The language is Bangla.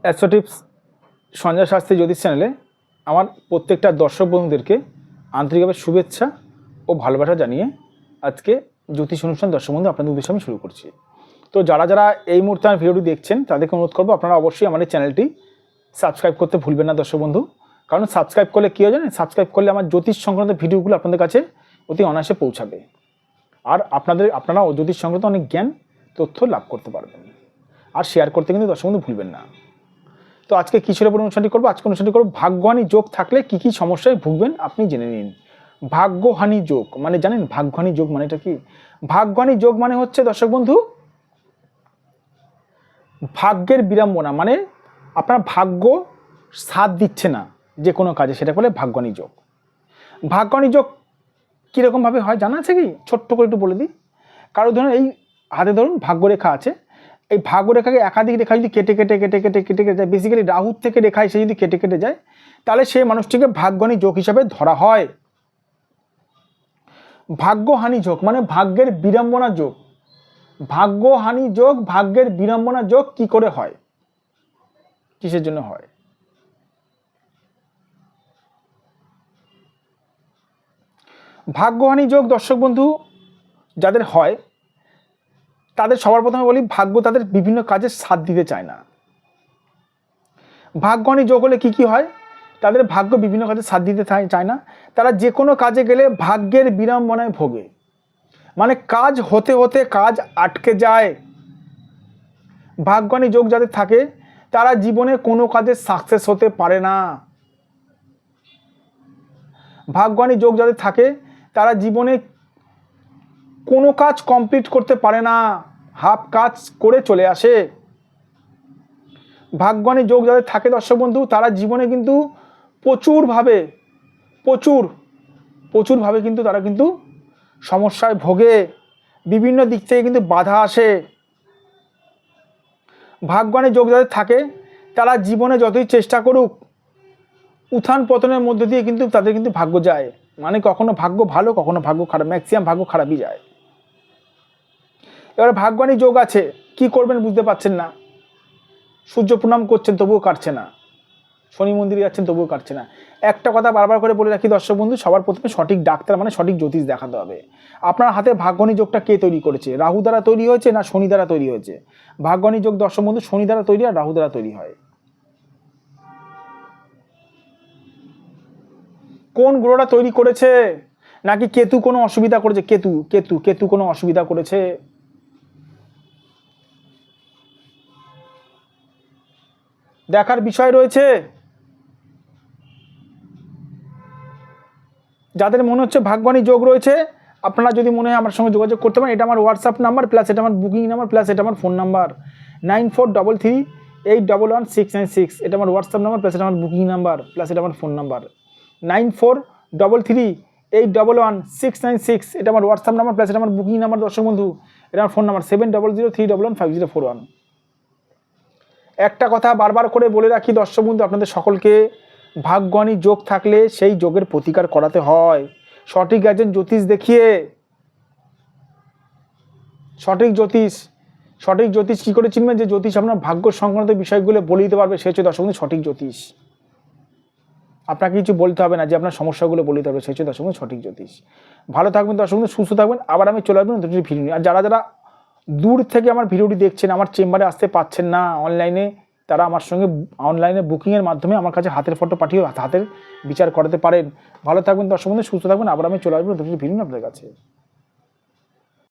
অ্যাস্ট্রো টিপস সঞ্জয় শাস্ত্রী জ্যোতিষ চ্যানেলে আমার প্রত্যেকটা দর্শক বন্ধুদেরকে আন্তরিকভাবে শুভেচ্ছা ও ভালোবাসা জানিয়ে আজকে জ্যোতিষ অনুষ্ঠান দর্শক বন্ধু আপনাদের উদ্দেশ্যে আমি শুরু করছি। তো যারা যারা এই মুহূর্তে আমার ভিডিওটি দেখছেন তাদেরকে অনুরোধ করবো আপনারা অবশ্যই আমার এই চ্যানেলটি সাবস্ক্রাইব করতে ভুলবেন না দর্শক বন্ধু। কারণ সাবস্ক্রাইব করলে কী হয় জানেন, সাবস্ক্রাইব করলে আমার জ্যোতিষ সংক্রান্ত ভিডিওগুলো আপনাদের কাছে অতি অনায়াসে পৌঁছাবে, আর আপনারা জ্যোতিষ সংক্রান্ত অনেক জ্ঞান তথ্য লাভ করতে পারবেন। আর শেয়ার করতে কিন্তু দর্শক বন্ধু ভুলবেন না। তো আজকে কিসের উপর অনুষ্ঠানটি করবো? আজকে অনুষ্ঠানটি করবো ভাগ্যহানি যোগ থাকলে কি কি সমস্যায় ভুগবেন আপনি জেনে নিন। ভাগ্যহানি যোগ মানে জানেন? ভাগ্যহানি যোগ মানে এটা কি? ভাগ্যহানি যোগ মানে হচ্ছে দর্শক বন্ধু ভাগ্যের বিড়ম্বনা, মানে আপনার ভাগ্য সাথ দিচ্ছে না যে কোনো কাজে, সেটা বলে ভাগ্যহানি যোগ। ভাগ্যহানি যোগ কীরকমভাবে হয় জানা আছে কি? ছোট্ট করে একটু বলে দিই। কারো ধরুন এই হাতে ধরুন ভাগ্যরেখা আছে, এই ভাগ্যরেখাকে একাধিক রেখা যদি কেটে কেটে কেটে কেটে কেটে কেটে যায়, বেসিক্যালি রাহুর থেকে রেখায় সে যদি কেটে কেটে যায়, তাহলে সেই মানুষটিকে ভাগ্যহানি যোগ হিসাবে ধরা হয়। ভাগ্যহানি যোগ মানে ভাগ্যের বিড়ম্বনা যোগ। ভাগ্যহানি যোগ, ভাগ্যের বিড়ম্বনা যোগ কি করে হয়, কিসের জন্য হয়? ভাগ্যহানি যোগ দর্শক বন্ধু যাদের হয় তাদের সবার প্রথমে বলি, ভাগ্য তাদের বিভিন্ন কাজে সাথ দিতে চায় না। ভাগ্যহানি যোগ হলে কি কি হয়? তাদের ভাগ্য বিভিন্ন কাজে সাথ দিতে চায় না, তারা যে কোনো কাজে গেলে ভাগ্যের বিড়ম্বনায় ভোগে, মানে কাজ হতে হতে কাজ আটকে যায়। ভাগ্যহানি যোগ যাদের থাকে তারা জীবনে কোনো কাজে সাকসেস হতে পারে না। ভাগ্যহানি যোগ যাদের থাকে তারা জীবনে কোনো কাজ কমপ্লিট করতে পারে না, হাফ কাজ করে চলে আসে। ভাগ্যহানি যোগ যাদের থাকে দর্শক বন্ধু তারা জীবনে কিন্তু প্রচুরভাবে কিন্তু তারা কিন্তু সমস্যায় ভোগে, বিভিন্ন দিক থেকে কিন্তু বাধা আসে। ভাগ্যহানি যোগ যাদের থাকে তারা জীবনে যতই চেষ্টা করুক উত্থান পতনের মধ্যে দিয়ে কিন্তু তাদের কিন্তু ভাগ্য যায়, মানে কখনো ভাগ্য ভালো কখনো ভাগ্য খারাপ, ম্যাক্সিমাম ভাগ্য খারাপই যায়। এবার ভাগ্যহানি যোগ আছে, কি করবেন বুঝতে পারছেন না, সূর্য প্রণাম করছেন তবুও কাটছে না, শনি মন্দিরে যাচ্ছেন তবুও কাটছে না। একটা কথা বারবার করে বলে রাখি দর্শক বন্ধু, সবার প্রথমে সঠিক ডাক্তার মানে সঠিক জ্যোতিষ দেখাতে হবে। আপনার হাতে ভাগ্যহানি যোগটা কে তৈরি করেছে? রাহু দ্বারা তৈরি হয়েছে না শনি দ্বারা তৈরি হয়েছে? ভাগ্যহানি যোগ দর্শক বন্ধু শনি দ্বারা তৈরি আর রাহু দ্বারা তৈরি হয়। কোন গ্রহটা তৈরি করেছে? নাকি কেতু কোনো অসুবিধা করেছে? কেতু কোনো অসুবিধা করেছে? দেখার বিষয় রয়েছে। যাদের মনে হচ্ছে ভাগ্যহানি যোগ রয়েছে, আপনারা যদি মনে হয় আমার সঙ্গে যোগাযোগ করতে পারেন। এটা আমার হোয়াটসঅ্যাপ নাম্বার, প্লাস এটা আমার বুকিং নাম্বার, প্লাস এটা আমার ফোন নাম্বার 9433811696। এটা আমার হোয়াটসঅ্যাপ নাম্বার, প্লাস এটা আমার বুকিং নাম্বার, প্লাস এটা আমার ফোন নাম্বার 9433811696। এটা আমার হোয়াটসঅ্যাপ নাম্বার, প্লাস এটা আমার বুকিং নাম্বার দর্শক বন্ধু। এটা আমার ফোন নাম্বার 7003115041। একটা কথা বারবার করে বলে রাখি দর্শক বন্ধু আপনাদের সকলকে, ভাগ্যহানি যোগ থাকলে সেই যোগের প্রতিকার করাতে হয় সঠিক একজন জ্যোতিষ দেখিয়ে। সঠিক জ্যোতিষ কী করে চিনবেন? যে জ্যোতিষ আপনার ভাগ্য সংক্রান্ত বিষয়গুলো বলে দিতে পারবে, সে হচ্ছে দর্শক বন্ধু সঠিক জ্যোতিষ। আপনাকে কিছু বলতে হবে না, যে আপনার সমস্যাগুলো বলে দিতে হবে, সে হচ্ছে দর্শক বন্ধু সঠিক জ্যোতিষ। ভালো থাকবেন দর্শক বন্ধু, সুস্থ থাকবেন। আবার আমি চলে আসবেন দুটি ভিডিও নিয়ে। আর যারা যারা দূর থেকে আমার ভিডিওটি দেখছেন, আমার চেম্বারে আসতে পাচ্ছেন না অনলাইনে, তারা আমার সঙ্গে অনলাইনে বুকিংয়ের মাধ্যমে আমার কাছে হাতের ফটো পাঠিয়ে হাতের বিচার করাতে পারেন। ভালো থাকবেন দর্শক বন্ধু, সুস্থ থাকবেন। আবার আমি চলে আসবেন দুটি ভিডিও আপনাদের কাছে।